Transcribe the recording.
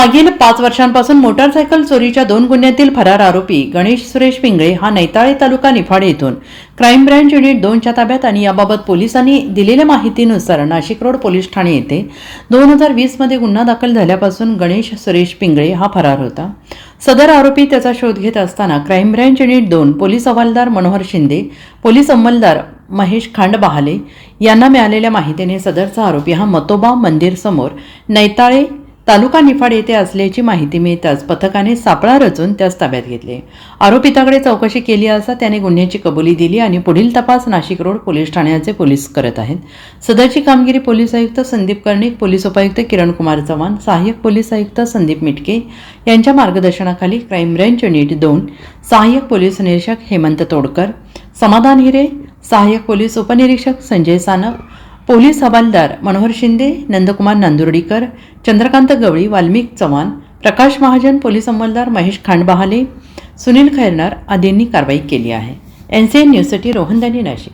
मागील 5 वर्षांपासून मोटारसायकल चोरीच्या 2 गुन्ह्यातील फरार आरोपी गणेश सुरेश पिंगळे हा नैताळे तालुका निफाड येथून क्राईम ब्रँच युनिट 2च्या ताब्यात आणि याबाबत पोलिसांनी दिलेल्या माहितीनुसार नाशिक रोड पोलीस ठाणे येथे 2020 मध्ये गुन्हा दाखल झाल्यापासून गणेश सुरेश पिंगळे हा फरार होता। सदर आरोपी त्याचा शोध घेत असताना क्राईम ब्रँच युनिट 2 पोलीस हवालदार मनोहर शिंदे, पोलीस अंमलदार महेश खांडबहाले यांना मिळालेल्या माहितीने सदरचा आरोपी हा मतोबा मंदिर समोर नैताळे तालुका निफाड येथे असल्याची माहिती मिळताच पथकाने सापळा रचून त्यास ताब्यात घेतले। आरोपिताकडे चौकशी केली असता त्याने गुन्ह्याची कबुली दिली आणि पुढील तपास नाशिक रोड पोलीस ठाण्याचे पोलीस करत आहेत। सदरची कामगिरी पोलीस आयुक्त संदीप कर्णिक, पोलीस उपायुक्त किरण कुमार चव्हाण, सहाय्यक पोलीस आयुक्त संदीप मिटके यांच्या मार्गदर्शनाखाली क्राईम ब्रँच युनिट 2 सहाय्यक पोलीस निरीक्षक हेमंत तोडकर, समाधान हिरे, सहाय्यक पोलीस उपनिरीक्षक संजय सानप, पोलीस हवालदार मनोहर शिंदे, नंदकुमार नांदुर्डीकर, चंद्रकांत गवळी, वाल्मिक चव्हाण, प्रकाश महाजन, पोलीस अंमलदार महेश खांडबहाले, सुनील खैरनार आदींनी कारवाई केली आहे। NCN न्यूजसाठी रोहन दानी, नाशिक।